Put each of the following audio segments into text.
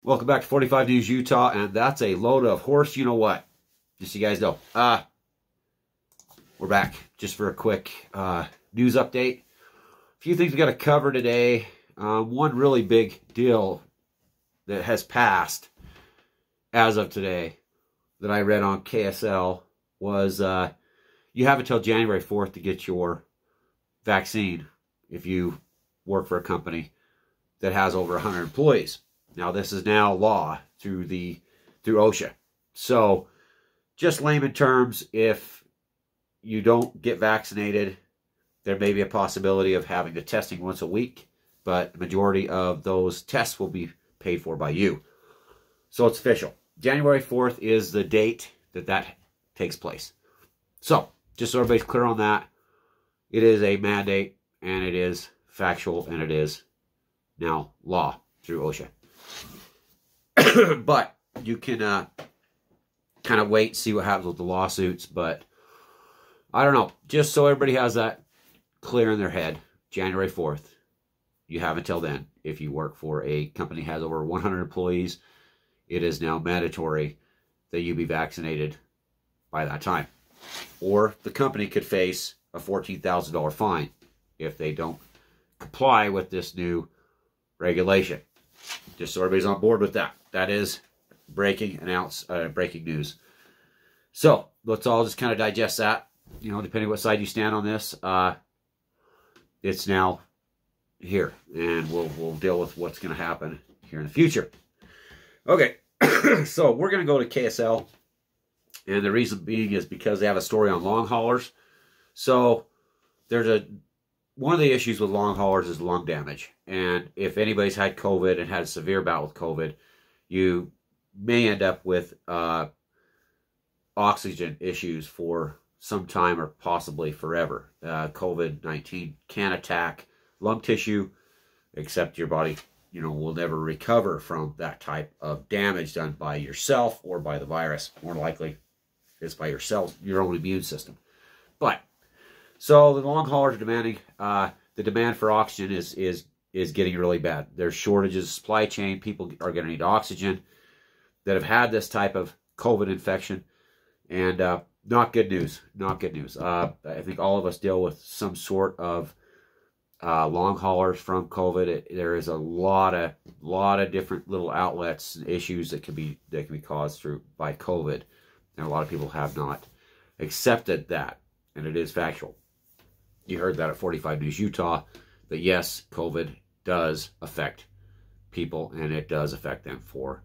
Welcome back to 45 News Utah, and that's a load of horse, you know what. Just so you guys know. We're back just for a quick news update. A few things we got to cover today. One really big deal that has passed as of today that I read on KSL was you have until January 4th to get your vaccine if you work for a company that has over 100 employees. Now, this is now law through OSHA. So, just layman terms, if you don't get vaccinated, there may be a possibility of having the testing once a week, but the majority of those tests will be paid for by you. So, it's official. January 4th is the date that takes place. So, just so everybody's clear on that, it is a mandate, and it is factual, and it is now law through OSHA. But you can kind of wait and see what happens with the lawsuits. But I don't know. Just so everybody has that clear in their head, January 4th, you have until then. If you work for a company that has over 100 employees, it is now mandatory that you be vaccinated by that time. Or the company could face a $14,000 fine if they don't comply with this new regulation. Just so everybody's on board with that. That is breaking news. So let's all just kind of digest that. You know, depending what side you stand on this, it's now here, and we'll deal with what's going to happen here in the future. Okay, so we're going to go to KSL, and the reason being is because they have a story on long haulers. So there's one of the issues with long haulers is lung damage. And if anybody's had COVID and had a severe bout with COVID, you may end up with oxygen issues for some time or possibly forever. COVID-19 can attack lung tissue, except your body, will never recover from that type of damage done by yourself or by the virus. More likely, it's by yourself, your own immune system. So the long haulers are demanding, the demand for oxygen is getting really bad. There's shortages, supply chain, people are going to need oxygen that have had this type of COVID infection, and not good news, not good news. I think all of us deal with some sort of long haulers from COVID. There is a lot of different little outlets and issues that can be caused by COVID, and a lot of people have not accepted that, and it is factual. You heard that at 45 News Utah, that yes, COVID does affect people, and it does affect them for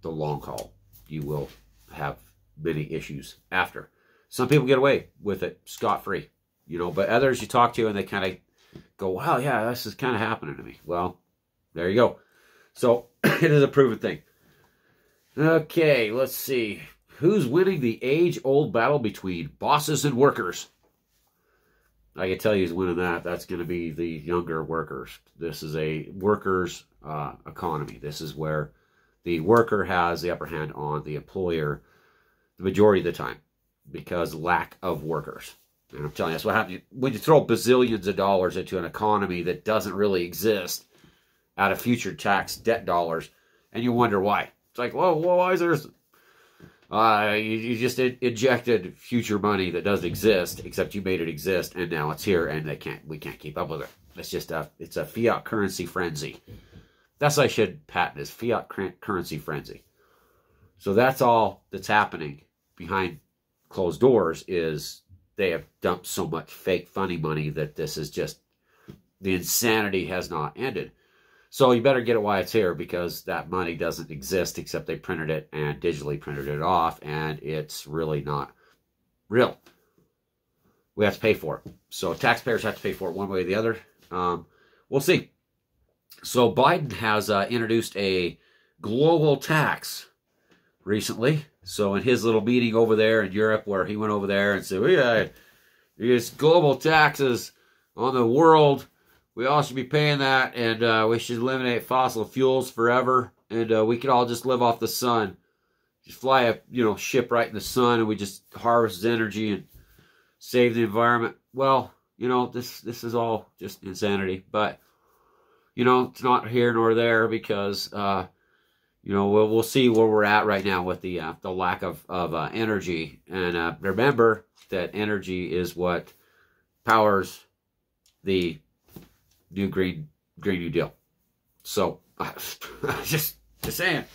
the long haul. You will have many issues after. Some people get away with it scot-free, but others you talk to and they kind of go, wow, yeah, this is kind of happening to me. Well, there you go. So it is a proven thing. Okay, let's see. Who's winning the age-old battle between bosses and workers? I can tell you who's winning that. That's going to be the younger workers. This is a workers' economy. This is where the worker has the upper hand on the employer the majority of the time because lack of workers. And I'm telling you, that's what happens when you throw bazillions of dollars into an economy that doesn't really exist out of future tax debt dollars, and you wonder why. It's like, whoa, why is there... you just injected future money that doesn't exist, except you made it exist, and now it's here, and we can't keep up with it. It's just it's a fiat currency frenzy. That's what I should patent, is fiat currency frenzy. So that's all that's happening behind closed doors, is they have dumped so much fake funny money that this is just, the insanity has not ended. So you better get it while it's here, because that money doesn't exist, except they printed it and digitally printed it off, and it's really not real. We have to pay for it. So taxpayers have to pay for it one way or the other. We'll see. So Biden has introduced a global tax recently. So in his little meeting over there in Europe, where he went over there and said, well, yeah, there's global taxes on the world. We all should be paying that, and we should eliminate fossil fuels forever, and we could all just live off the sun. Just fly a ship right in the sun, and we just harvest energy and save the environment. Well, this is all just insanity, but it's not here nor there, because you know, we'll see where we're at right now with the lack of energy. And remember that energy is what powers the new Green New Deal. So, just saying.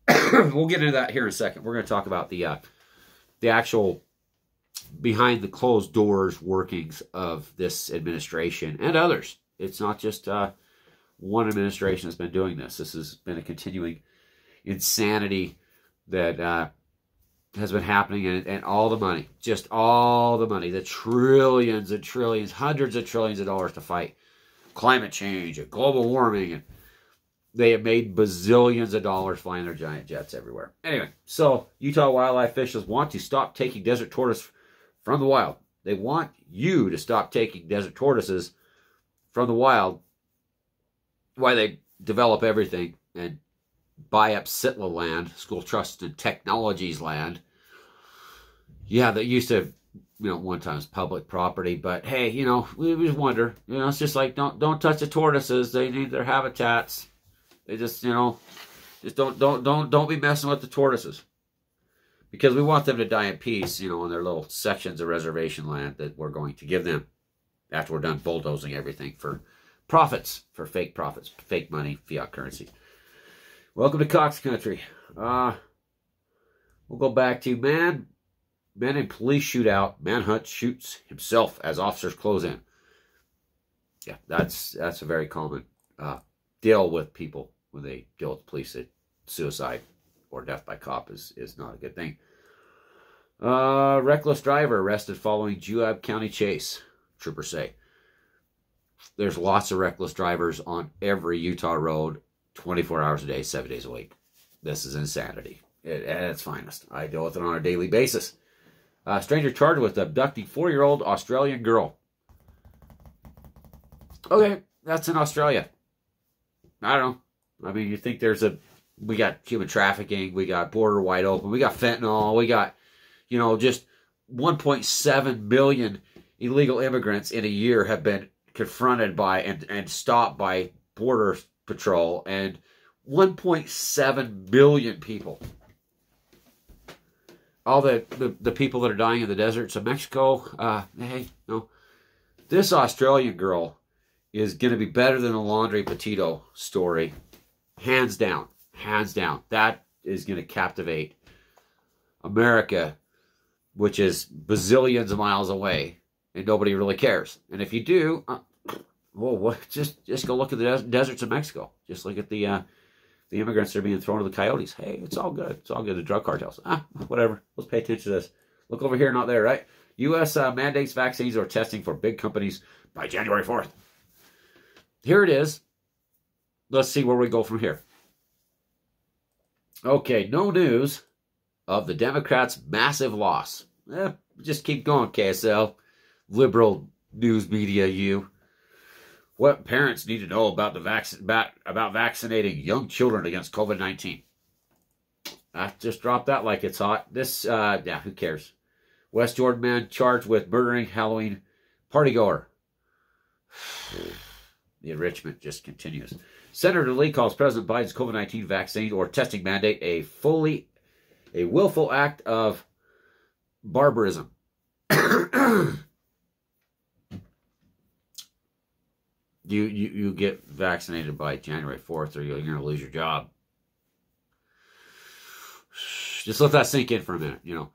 We'll get into that here in a second. We're going to talk about the actual behind the closed doors workings of this administration and others. It's not just one administration that's been doing this. This has been a continuing insanity that has been happening, and all the money, just all the money, the trillions and trillions, hundreds of trillions of dollars to fight climate change and global warming, and they have made bazillions of dollars flying their giant jets everywhere. Anyway, so Utah wildlife officials want to stop taking desert tortoise from the wild. They want you to stop taking desert tortoises from the wild. Why they develop everything and buy up Sitla land, School Trust and Technologies land. Yeah, that used to, you know, one time was public property, but hey, you know, we just wonder, you know, it's just like, don't touch the tortoises. They need their habitats. They just, you know, just don't be messing with the tortoises, because we want them to die in peace, you know, in their little sections of reservation land that we're going to give them after we're done bulldozing everything for profits, for fake profits, fake money, fiat currency. Welcome to Cox Country. We'll go back to men in police shootout. Manhunt shoots himself as officers close in. Yeah, that's a very common deal with people when they deal with the police. That suicide or death by cop is not a good thing. Reckless driver arrested following Juab County chase. Troopers say there's lots of reckless drivers on every Utah road, 24 hours a day, 7 days a week. This is insanity at its finest. I deal with it on a daily basis. Stranger charged with abducting 4-year-old Australian girl. Okay, that's in Australia. I don't know. I mean, you think we got human trafficking, we got border wide open, we got fentanyl, we got, you know, just 1.7 million illegal immigrants in a year have been confronted by and stopped by Border Patrol, and 1.7 billion people. All the people that are dying in the deserts of Mexico, hey, no. This Australian girl is going to be better than a Laundry Petito story. Hands down. Hands down. That is going to captivate America, which is bazillions of miles away, and nobody really cares. And if you do, well, just go look at the deserts of Mexico. Just look at the immigrants that are being thrown to the coyotes. Hey, it's all good. It's all good. The drug cartels. Whatever. Let's pay attention to this. Look over here, not there, right? U.S. Mandates vaccines or testing for big companies by January 4th. Here it is. Let's see where we go from here. Okay, no news of the Democrats' massive loss. Just keep going, KSL. Liberal news media, you. What parents need to know about about vaccinating young children against COVID-19. I just dropped that like it's hot. This, yeah, who cares? West Jordan man charged with murdering Halloween partygoer. The enrichment just continues. Senator Lee calls President Biden's COVID-19 vaccine or testing mandate a willful act of barbarism. You get vaccinated by January 4th or you're going to lose your job. Just let that sink in for a minute, you know.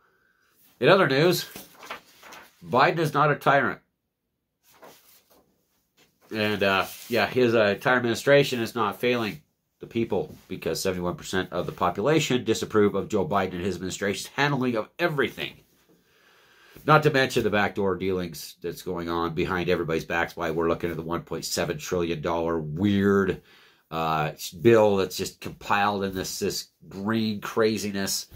In other news, Biden is not a tyrant. And, yeah, his entire administration is not failing the people because 71% of the population disapprove of Joe Biden and his administration's handling of everything. Not to mention the backdoor dealings that's going on behind everybody's backs. Why we're looking at the $1.7 trillion weird bill that's just compiled in this green craziness.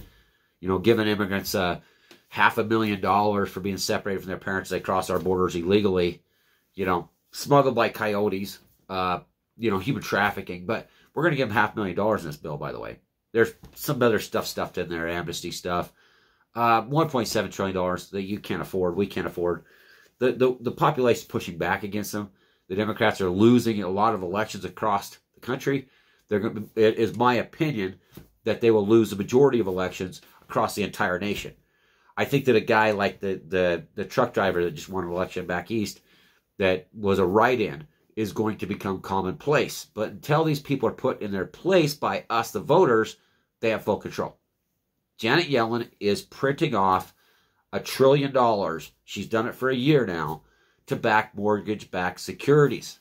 You know, giving immigrants $500,000 for being separated from their parents as they cross our borders illegally. You know, smuggled by coyotes. You know, human trafficking. But we're going to give them $500,000 in this bill, by the way. There's some other stuff stuffed in there, amnesty stuff. $1.7 trillion that you can't afford, we can't afford. The population is pushing back against them. The Democrats are losing a lot of elections across the country. It is my opinion that they will lose the majority of elections across the entire nation. I think that a guy like the truck driver that just won an election back east, that was a write-in, is going to become commonplace. But until these people are put in their place by us, the voters, they have full control. Janet Yellen is printing off $1 trillion. She's done it for a year now to back mortgage-backed securities.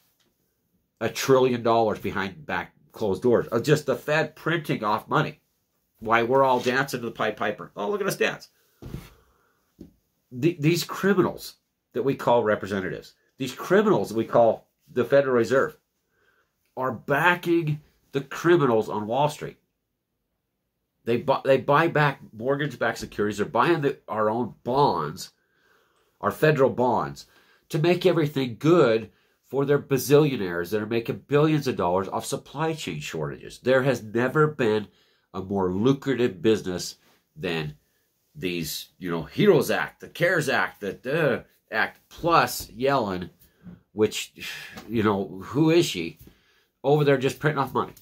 $1 trillion behind back closed doors. Just the Fed printing off money. Why we're all dancing to the Pied Piper. Oh, look at us dance. These criminals that we call representatives, these criminals that we call the Federal Reserve, are backing the criminals on Wall Street. They buy back mortgage-backed securities. They're buying our own bonds, our federal bonds, to make everything good for their bazillionaires that are making billions of dollars off supply chain shortages. There has never been a more lucrative business than these, HEROES Act, the CARES Act, the Act, plus Yellen, which, who is she? Over there just printing off money.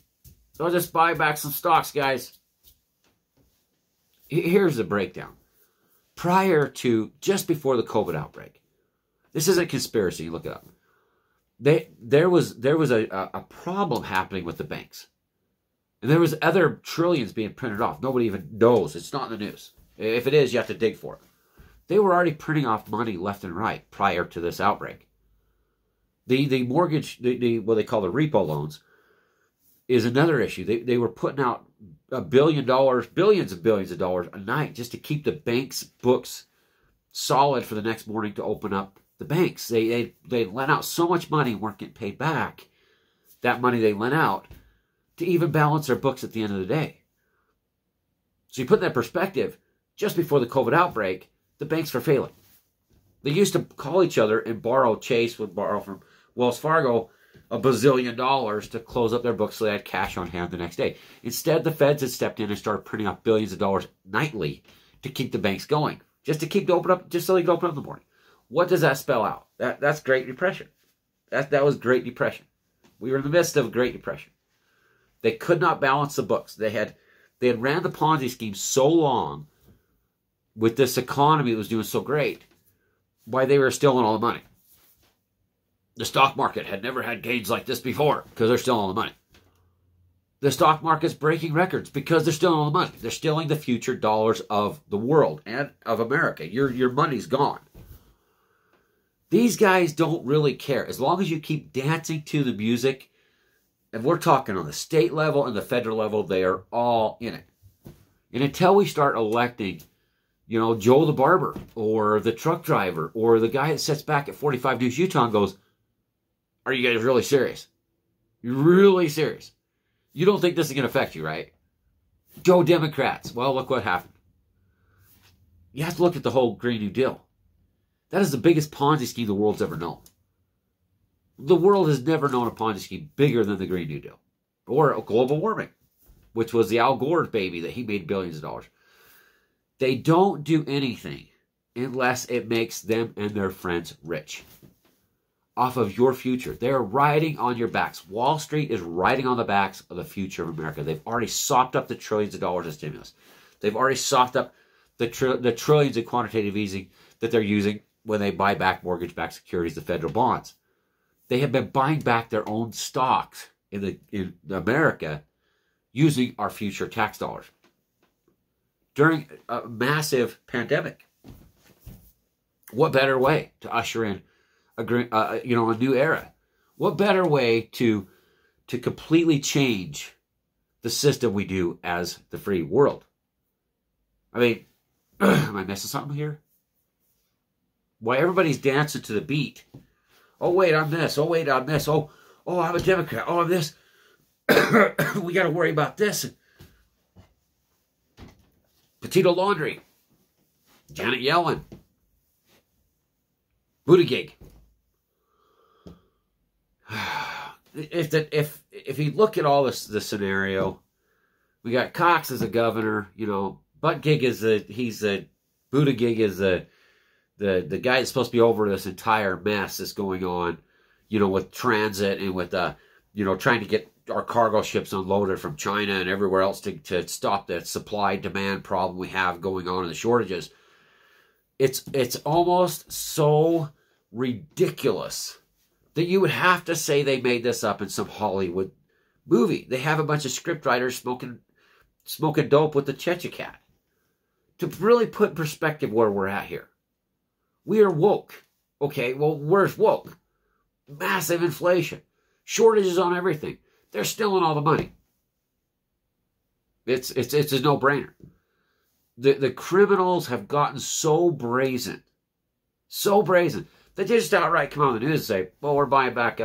So just buy back some stocks, guys. Here's the breakdown. Prior to, just before the COVID outbreak, this isn't conspiracy, look it up. There was a problem happening with the banks. And there was other trillions being printed off. Nobody even knows. It's not in the news. If it is, you have to dig for it. They were already printing off money left and right prior to this outbreak. The mortgage, what they call the repo loans, is another issue. They were putting out $1 billion, billions of dollars a night just to keep the bank's books solid for the next morning to open up the banks. They lent out so much money and weren't getting paid back. That money they lent out to even balance their books at the end of the day. So you put that in perspective, just before the COVID outbreak, the banks were failing. They used to call each other and borrow. Chase would borrow from Wells Fargo $1 bazillion to close up their books so they had cash on hand the next day. Instead, the feds had stepped in and started printing off billions of dollars nightly to keep the banks going, just to keep to open up, just so they could open up in the morning. What does that spell out? That's Great Depression. That was Great Depression. We were in the midst of a Great Depression. They could not balance the books. They had ran the Ponzi scheme so long with this economy that was doing so great, why they were stealing all the money. The stock market had never had gains like this before because they're stealing all the money. The stock market's breaking records because they're stealing all the money. They're stealing the future dollars of the world and of America. Your money's gone. These guys don't really care. As long as you keep dancing to the music, and we're talking on the state level and the federal level, they are all in it. And until we start electing, Joe the barber or the truck driver or the guy that sits back at 45 News Utah and goes, are you guys really serious? You're really serious? You don't think this is going to affect you, right? Go Democrats. Well, look what happened. You have to look at the whole Green New Deal. That is the biggest Ponzi scheme the world's ever known. The world has never known a Ponzi scheme bigger than the Green New Deal. Or global warming, which was the Al Gore baby that he made billions of dollars. They don't do anything unless it makes them and their friends rich. Off of your future. They're riding on your backs. Wall Street is riding on the backs of the future of America. They've already sopped up the trillions of dollars of stimulus. They've already sopped up the trillions of quantitative easing that they're using when they buy back mortgage-backed securities, the federal bonds. They have been buying back their own stocks in America using our future tax dollars during a massive pandemic. What better way to usher in a new era? What better way to completely change the system we do as the free world? I mean, am I missing something here? Why everybody's dancing to the beat? Oh, wait, I'm this. Oh, wait, I'm this. Oh, I'm a Democrat. Oh, I'm this. We got to worry about this. Petito Laundry. Janet Yellen. Buttigieg. If you look at all this scenario, we got Cox as a governor, Buttigieg is Buttigieg is the guy that's supposed to be over this entire mess that's going on, with transit and with trying to get our cargo ships unloaded from China and everywhere else to stop that supply-demand problem we have going on in the shortages. It's almost so ridiculous that you would have to say they made this up in some Hollywood movie. They have a bunch of scriptwriters smoking dope with the Checha cat. To really put in perspective where we're at here. We are woke. Okay, well, where's woke? Massive inflation. Shortages on everything. They're stealing all the money. It's a no-brainer. The criminals have gotten so brazen. So brazen. That they just outright come on the news and say, well, we're buying back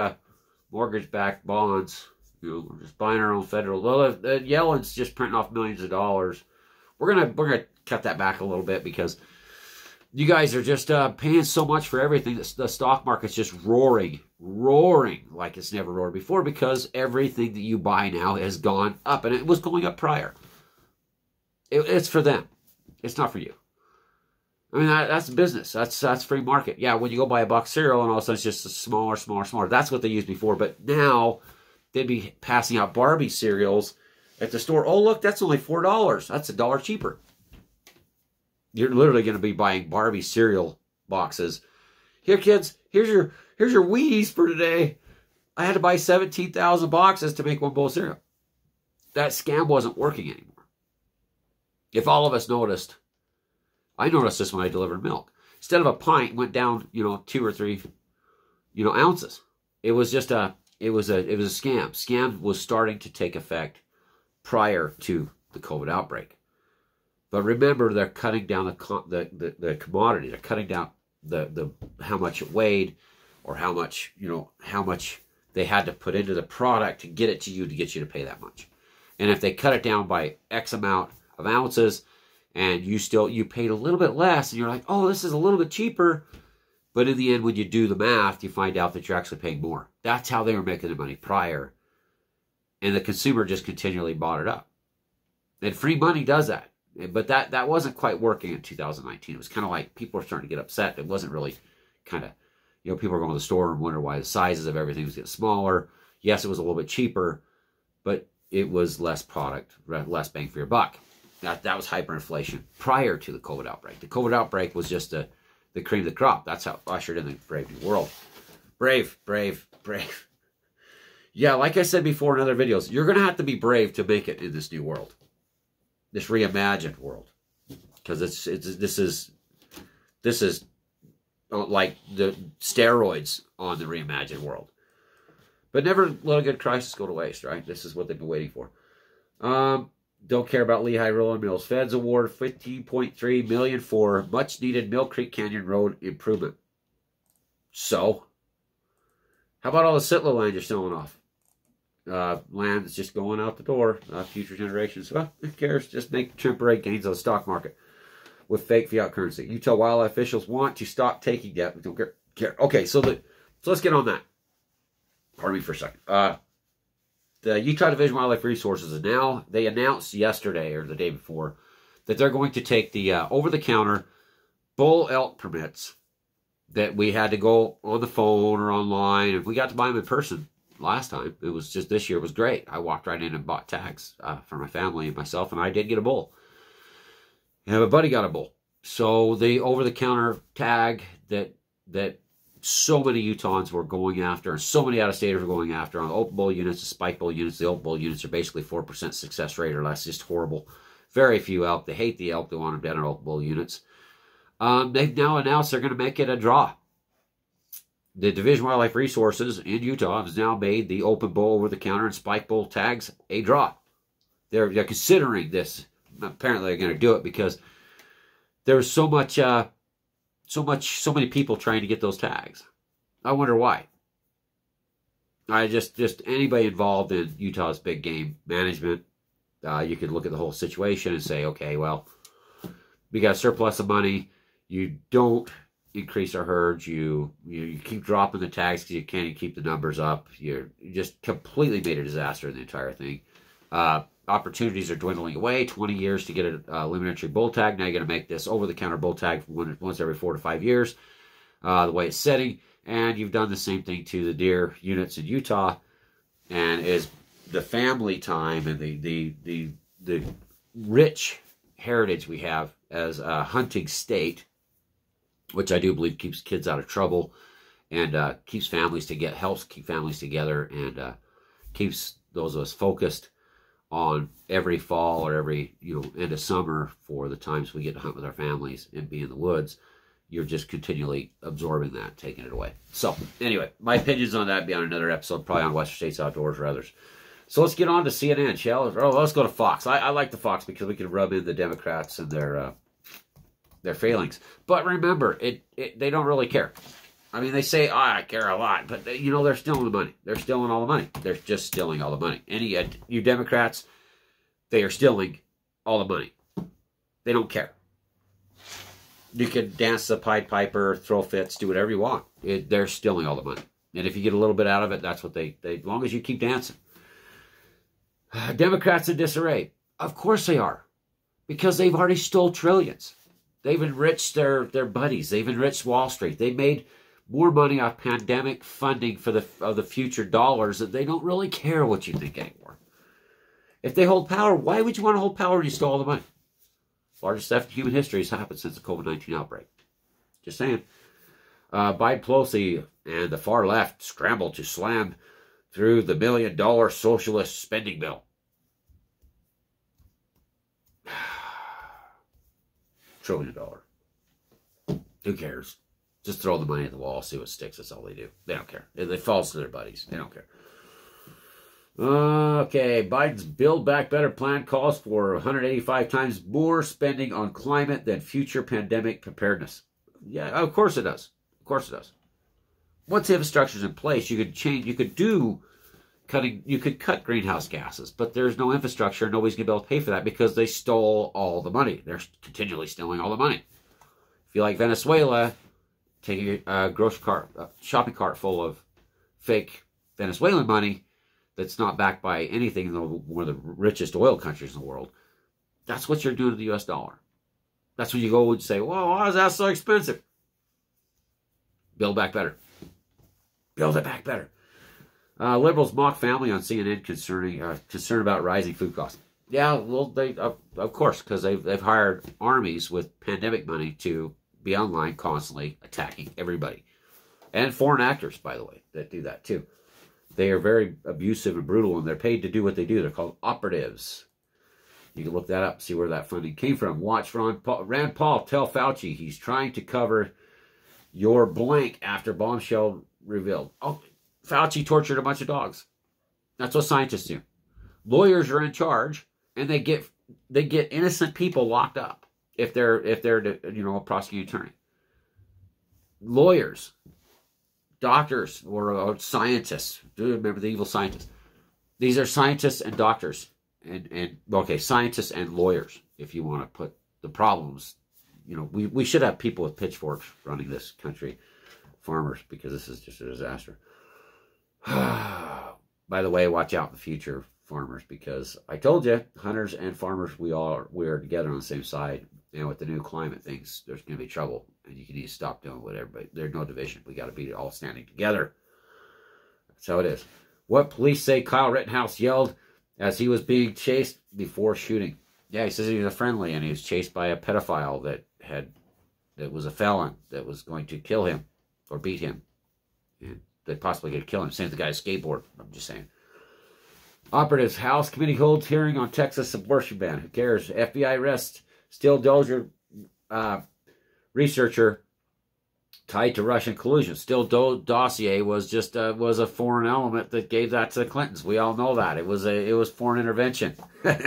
mortgage-backed bonds. You know, we're just buying our own federal. Well, Yellen's just printing off millions of dollars. We're gonna cut that back a little bit because you guys are just paying so much for everything that the stock market's just roaring like it's never roared before because everything that you buy now has gone up, and it was going up prior. It's for them. It's not for you. I mean, that's business. That's free market. Yeah, when you go buy a box of cereal and all of a sudden it's just smaller. That's what they used before. But now they'd be passing out Barbie cereals at the store. Oh, look, that's only $4. That's $1 cheaper. You're literally going to be buying Barbie cereal boxes. Here, kids, here's your Wheaties for today. I had to buy 17,000 boxes to make one bowl of cereal. That scam wasn't working anymore. If all of us noticed, I noticed this when I delivered milk. Instead of a pint, went down, 2 or 3, ounces. It was just a scam. Scam was starting to take effect prior to the COVID outbreak. But remember, they're cutting down the commodity. They're cutting down the how much it weighed, or how much they had to put into the product to get it to you to get you to pay that much. And if they cut it down by X amount of ounces, and you paid a little bit less, and you're like, oh, this is a little bit cheaper. But in the end, when you do the math, you find out that you're actually paying more. That's how they were making their money prior. And the consumer just continually bought it up. And free money does that. But that wasn't quite working in 2019. It was kind of like people were starting to get upset. It wasn't really kind of, people were going to the store and wonder why the sizes of everything was getting smaller. Yes, it was a little bit cheaper, but it was less product, less bang for your buck. That was hyperinflation prior to the COVID outbreak. The COVID outbreak was just the cream of the crop. That's how ushered in the brave new world. Brave. Yeah, like I said before in other videos, you're going to have to be brave to make it in this new world. This reimagined world. Because this is like the steroids on the reimagined world. But never let a good crisis go to waste, right? This is what they've been waiting for. Don't care about Lehigh Rolling Mills. Feds award $15.3 million for much-needed Mill Creek Canyon Road improvement. So, how about all the Sitlo land you're selling off? Land that's just going out the door. Future generations, well, who cares? Just make temporary gains on the stock market with fake fiat currency. Utah wildlife officials want to stop taking debt. We don't care. Okay, so let's get on that. Pardon me for a second. The Utah Division of Wildlife Resources they announced yesterday or the day before that they're going to take the over-the-counter bull elk permits that we had to go on the phone or online, and we got to buy them in person last time. It was just this year. It was great. I walked right in and bought tags for my family and myself, and I did get a bull. And my buddy got a bull. So the over-the-counter tag that so many Utahns were going after, and so many out-of-staters were going after on the open bull units, the spike bull units. The open bull units are basically 4% success rate or less. Just horrible. Very few elk. They hate the elk. They want them dead on open bull units. They've now announced they're going to make it a draw. The Division of Wildlife Resources in Utah has now made the open bull, over-the-counter, and spike bull tags a draw. They're considering this. Apparently, they're going to do it because there's so many people trying to get those tags. I wonder why. I just anybody involved in Utah's big game management, you could look at the whole situation and say, okay, well, we got a surplus of money. You don't increase our herds. You keep dropping the tags because you can't even keep the numbers up. You just completely made a disaster in the entire thing. Opportunities are dwindling away. 20 years to get an eliminatory bull tag. Now you're going to make this over-the-counter bull tag once every 4 to 5 years, the way it's setting. And you've done the same thing to the deer units in Utah, and is the family time and the rich heritage we have as a hunting state, which I do believe keeps kids out of trouble and keeps families helps keep families together, and keeps those of us focused on every fall or every end of summer for the times we get to hunt with our families and be in the woods. You're just continually absorbing that, taking it away. So anyway, my opinions on that be on another episode, probably on Western States Outdoors or others. So let's get on to CNN, shall we? Oh, let's go to Fox. I like the Fox because we can rub in the Democrats and their failings. But remember, they don't really care. I mean, they say, I care a lot, but they're stealing the money. They're stealing all the money. They're just stealing all the money. You Democrats, they are stealing all the money. They don't care. You can dance the Pied Piper, throw fits, do whatever you want. They're stealing all the money. And if you get a little bit out of it, that's what they as long as you keep dancing. Democrats in disarray. Of course they are. Because they've already stole trillions. They've enriched their buddies. They've enriched Wall Street. They made more money off pandemic funding for the future dollars that they don't really care what you think anymore. If they hold power, why would you want to hold power when you stole all the money? Largest theft in human history has happened since the COVID-19 outbreak. Just saying. Biden, Pelosi, and the far left scrambled to slam through the $1 billion socialist spending bill. $1 trillion. Who cares? Just throw the money at the wall, see what sticks. That's all they do. They don't care. They falls to their buddies. They don't care. Okay, Biden's Build Back Better plan calls for 185 times more spending on climate than future pandemic preparedness. Yeah, of course it does. Of course it does. Once the infrastructure's in place, you could cut greenhouse gases, but there's no infrastructure. Nobody's going to be able to pay for that because they stole all the money. They're continually stealing all the money. If you like Venezuela, take a shopping cart full of fake Venezuelan money that's not backed by anything, one of the richest oil countries in the world. That's what you're doing to the U.S. dollar. That's when you go and say, well, why is that so expensive? Build back better. Build it back better. Liberals mock family on CNN concerned about rising food costs. Yeah, well, of course, because they've hired armies with pandemic money to be online constantly attacking everybody. And foreign actors, by the way, that do that too. They are very abusive and brutal, and they're paid to do what they do. They're called operatives. You can look that up, see where that funding came from. Watch Rand Paul tell Fauci he's trying to cover your blank after bombshell revealed. Oh, Fauci tortured a bunch of dogs. That's what scientists do. Lawyers are in charge, and they get innocent people locked up if they're a prosecuting attorney. Lawyers, doctors, or scientists. Do remember the evil scientists? These are scientists and doctors, and scientists and lawyers. If you want to put the problems, we should have people with pitchforks running this country, farmers, because this is just a disaster. By the way, watch out in the future, farmers, because I told you, hunters and farmers, we are together on the same side. And with the new climate things, there's going to be trouble, and you need to stop doing whatever. But there's no division. We got to be all standing together. That's how it is. What police say Kyle Rittenhouse yelled as he was being chased before shooting. Yeah, he says he was a friendly, and he was chased by a pedophile that was a felon that was going to kill him or beat him. And they possibly could kill him. Same with the guy's skateboard. I'm just saying. Operatives House Committee holds hearing on Texas abortion ban. Who cares? FBI arrests Still Dozier researcher tied to Russian collusion. Still dossier was just was a foreign element that gave that to the Clintons. We all know that. It was foreign intervention. But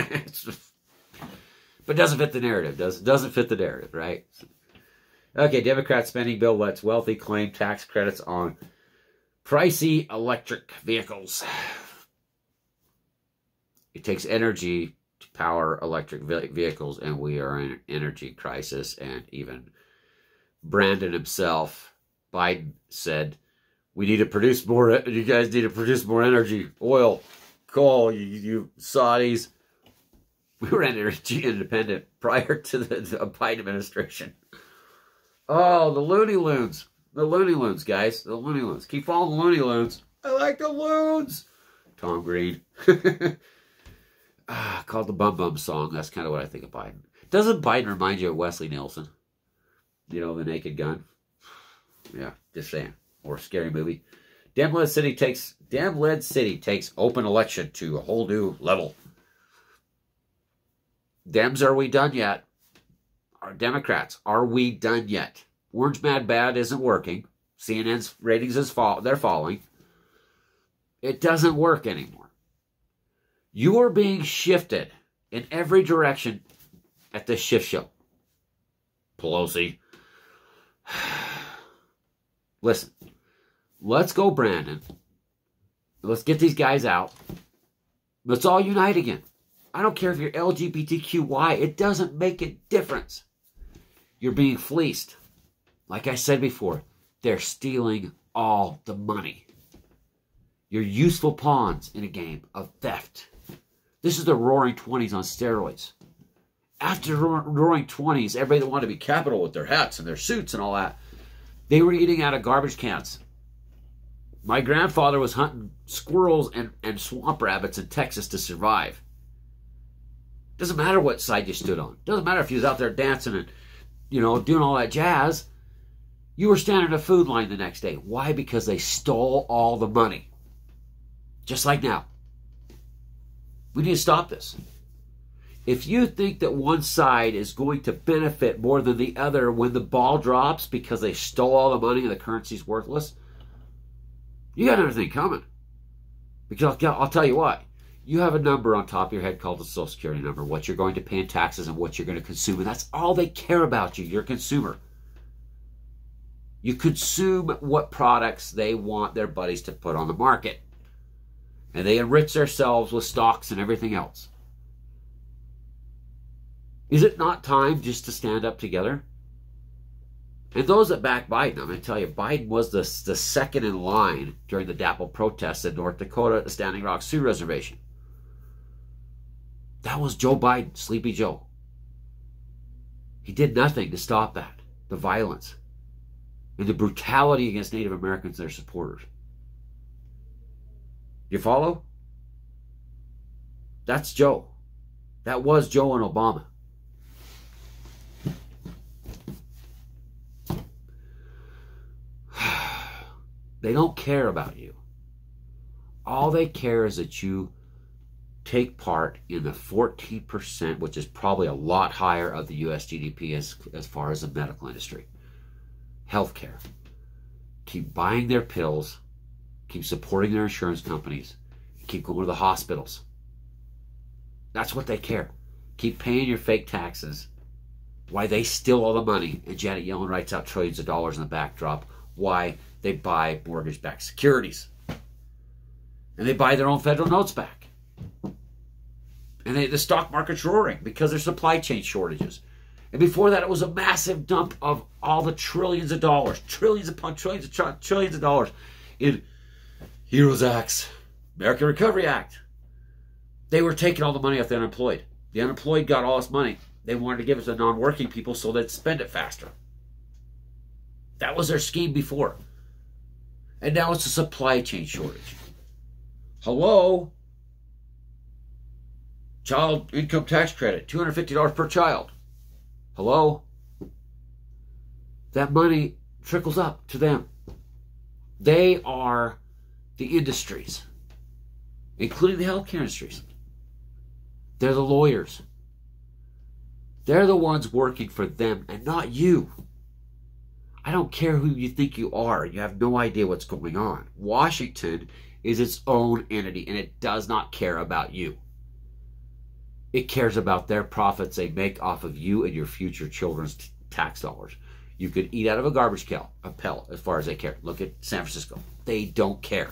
it doesn't fit the narrative. Doesn't fit the narrative, right? Okay, Democrat spending bill lets wealthy claim tax credits on pricey electric vehicles. It takes energy to power electric vehicles, and we are in an energy crisis. And even Brandon himself, Biden, said, we need to produce more, you guys need to produce more energy, oil, coal, you Saudis. We were energy independent prior to the Biden administration. Oh, the Looney Loons. The Looney Loons, guys. The Looney Loons. Keep following the Looney Loons. I like the Loons. Tom Green. Called the Bum Bum Song. That's kind of what I think of Biden. Doesn't Biden remind you of Wesley Nielsen? You know, the Naked Gun? Yeah, just saying. Or a scary movie. Damn Lead City takes open election to a whole new level. Dems, are we done yet? Our Democrats, are we done yet? Orange Mad Bad isn't working. CNN's ratings they're falling. It doesn't work anymore. You are being shifted in every direction at this shift show. Pelosi. Listen, let's go, Brandon. Let's get these guys out. Let's all unite again. I don't care if you're LGBTQY. It doesn't make a difference. You're being fleeced. Like I said before, they're stealing all the money. You're useful pawns in a game of theft. This is the Roaring 20s on steroids. After the Roaring 20s, everybody that wanted to be capital with their hats and their suits and all that, they were eating out of garbage cans. My grandfather was hunting squirrels and swamp rabbits in Texas to survive. Doesn't matter what side you stood on. Doesn't matter if you was out there dancing and, you know, doing all that jazz. You were standing in a food line the next day. Why? Because they stole all the money. Just like now. We need to stop this. If you think that one side is going to benefit more than the other when the ball drops because they stole all the money and the currency's worthless, you got another thing coming. Because I'll tell you what. You have a number on top of your head called the Social Security number, what you're going to pay in taxes and what you're going to consume. And that's all they care about you. You're a consumer. You consume what products they want their buddies to put on the market. And they enrich themselves with stocks and everything else. Is it not time just to stand up together? And those that back Biden, I'm going to tell you, Biden was the second in line during the DAPL protests in North Dakota at the Standing Rock Sioux Reservation. That was Joe Biden, Sleepy Joe. He did nothing to stop that, the violence, and the brutality against Native Americans and their supporters. You follow? That's Joe. That was Joe and Obama. They don't care about you. All they care is that you take part in the 14%, which is probably a lot higher of the U.S. GDP as far as the medical industry. Healthcare. Keep buying their pills. Keep supporting their insurance companies. Keep going to the hospitals. That's what they care. Keep paying your fake taxes. Why they steal all the money. And Janet Yellen writes out trillions of dollars in the backdrop. Why they buy mortgage-backed securities. And they buy their own federal notes back. And the stock market's roaring because there's supply chain shortages. And before that, it was a massive dump of all the trillions of dollars. Trillions upon trillions of dollars in HEROES Acts, American Recovery Act. They were taking all the money off the unemployed. The unemployed got all this money. They wanted to give it to non-working people so they'd spend it faster. That was their scheme before. And now it's a supply chain shortage. Hello? Child income tax credit, $250 per child. Hello? That money trickles up to them. They are the industries, including the healthcare industries. They're the lawyers. They're the ones working for them and not you. I don't care who you think you are. You have no idea what's going on. Washington is its own entity, and it does not care about you. It cares about their profits they make off of you and your future children's tax dollars. You could eat out of a garbage pail as far as they care. Look at San Francisco. They don't care.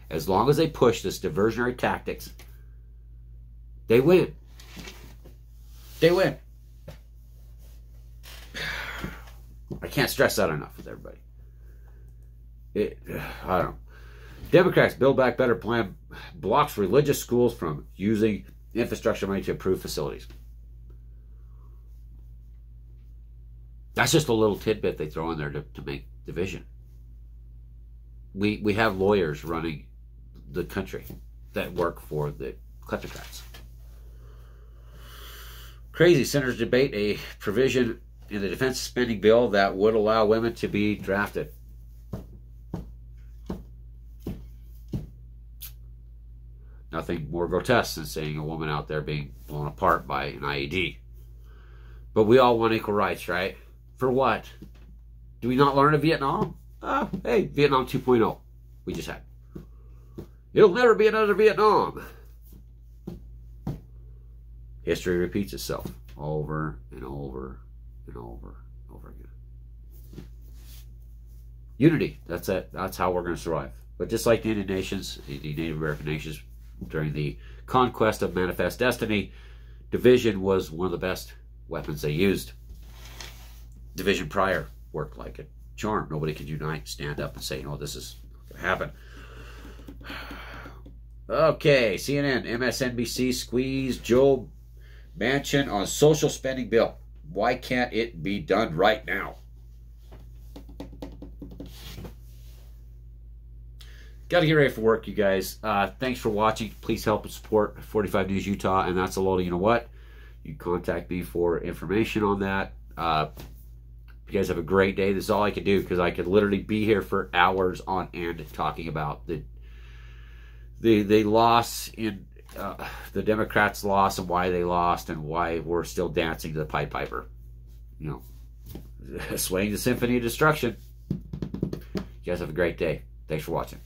As long as they push this diversionary tactics, they win. They win. I can't stress that enough with everybody. I don't know. Democrats Build Back Better plan blocks religious schools from using infrastructure money to improve facilities. That's just a little tidbit they throw in there to make division. We have lawyers running the country. that work for the kleptocrats. Crazy. Senators debate a provision in the defense spending bill that would allow women to be drafted. Nothing more grotesque than seeing a woman out there being blown apart by an IED. But we all want equal rights, right? For what? Do we not learn of Vietnam? Hey, Vietnam 2.0. We just had. It'll never be another Vietnam. History repeats itself over and over and over and over again. Unity. That's it. That's how we're going to survive. But just like the Indian nations, the Native American nations, during the conquest of Manifest Destiny, division was one of the best weapons they used. Division prior worked like a charm. Nobody could unite, stand up and say, no, this is going to happen. Okay, CNN, MSNBC squeeze Joe Manchin on social spending bill. Why can't it be done right now? Got to get ready for work, you guys. Thanks for watching. Please help and support 45 News Utah, and that's a lot of, you know what? You can contact me for information on that. You guys have a great day. This is all I can do because I could literally be here for hours on end talking about the loss in the Democrats' loss and why they lost and why we're still dancing to the Pied Piper. You know, swaying the symphony of destruction. You guys have a great day. Thanks for watching.